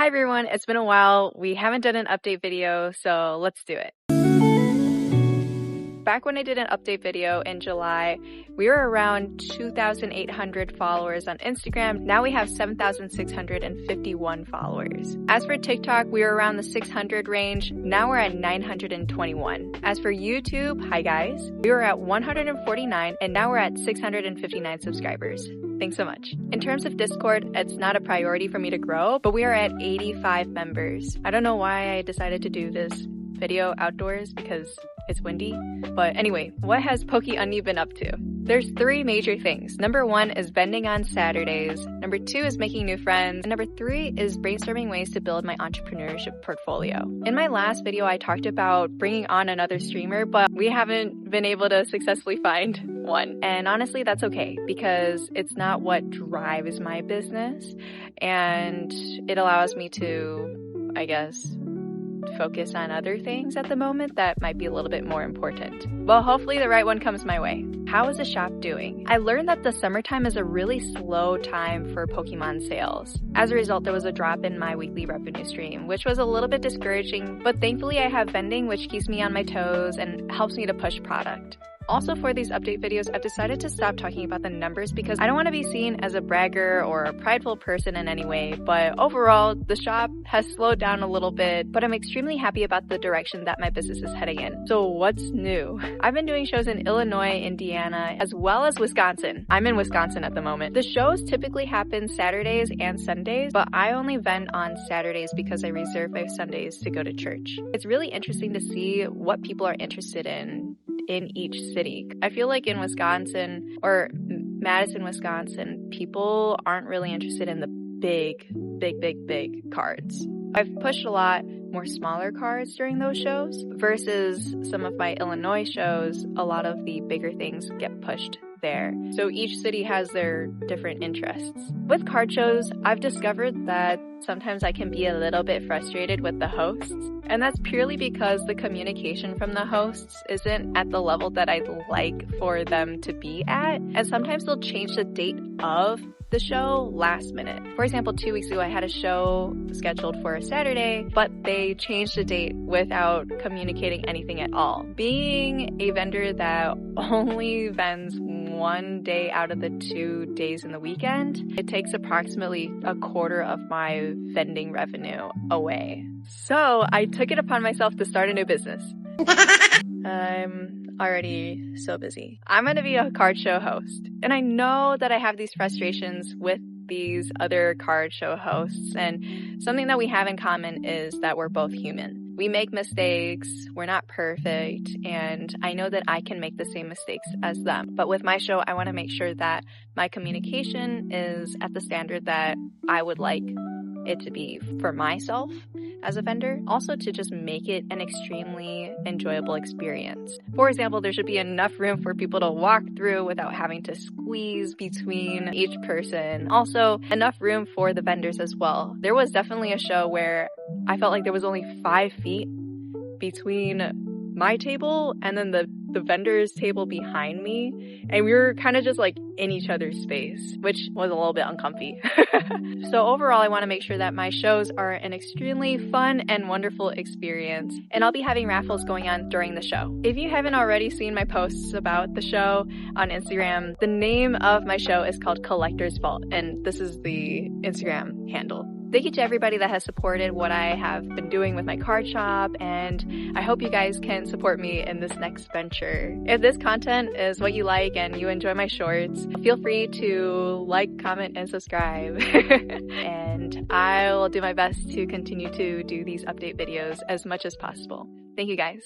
Hi everyone, it's been a while. We haven't done an update video, so let's do it. Back when I did an update video in July, we were around 2,800 followers on Instagram. Now we have 7,651 followers. As for TikTok, we were around the 600 range. Now we're at 921. As for YouTube, hi guys, we were at 149 and now we're at 659 subscribers. Thanks so much. In terms of Discord, it's not a priority for me to grow, but we are at 85 members. I don't know why I decided to do this video outdoors because it's windy. But anyway, what has PokeOney been up to? There's 3 major things. Number 1 is vending on Saturdays. Number 2 is making new friends. And number 3 is brainstorming ways to build my entrepreneurship portfolio. In my last video, I talked about bringing on another streamer, but we haven't been able to successfully find one. And honestly, that's okay because it's not what drives my business. And it allows me to, I guess, focus on other things at the moment that might be a little bit more important. Well, hopefully the right one comes my way. How is the shop doing? I learned that the summertime is a really slow time for Pokemon sales. As a result, there was a drop in my weekly revenue stream, which was a little bit discouraging, but thankfully I have vending, which keeps me on my toes and helps me to push product. Also, for these update videos, I've decided to stop talking about the numbers because I don't want to be seen as a bragger or a prideful person in any way, but overall, the shop has slowed down a little bit, but I'm extremely happy about the direction that my business is heading in. So what's new? I've been doing shows in Illinois, Indiana, as well as Wisconsin. I'm in Wisconsin at the moment. The shows typically happen Saturdays and Sundays, but I only vend on Saturdays because I reserve my Sundays to go to church. It's really interesting to see what people are interested in each city. I feel like in Wisconsin or Madison, Wisconsin, people aren't really interested in the big cards. I've pushed a lot more smaller cards during those shows versus some of my Illinois shows. A lot of the bigger things get pushed there. So each city has their different interests. With card shows, I've discovered that sometimes I can be a little bit frustrated with the hosts. And that's purely because the communication from the hosts isn't at the level that I'd like for them to be at. And sometimes they'll change the date of the show last minute. For example, 2 weeks ago, I had a show scheduled for a Saturday, but they changed the date without communicating anything at all. Being a vendor that only vends 1 day out of the 2 days in the weekend, it takes approximately a quarter of my vending revenue away. So I took it upon myself to start a new business. I'm already so busy. I'm going to be a card show host. And I know that I have these frustrations with these other card show hosts. And something that we have in common is that we're both human. We make mistakes, we're not perfect, and I know that I can make the same mistakes as them. But with my show, I want to make sure that my communication is at the standard that I would like it to be for myself as a vendor, also to just make it an extremely enjoyable experience. For example, there should be enough room for people to walk through without having to squeeze between each person. Also, enough room for the vendors as well. There was definitely a show where I felt like there was only 5 feet between my table and then the vendor's table behind me, and we were kind of just like in each other's space, which was a little bit uncomfy. So overall, I want to make sure that my shows are an extremely fun and wonderful experience, and I'll be having raffles going on during the show. If you haven't already seen my posts about the show on Instagram, the name of my show is called Collector's Vault, and this is the Instagram handle. Thank you to everybody that has supported what I have been doing with my card shop, and I hope you guys can support me in this next venture. If this content is what you like and you enjoy my shorts, feel free to like, comment, and subscribe. And I will do my best to continue to do these update videos as much as possible. Thank you guys.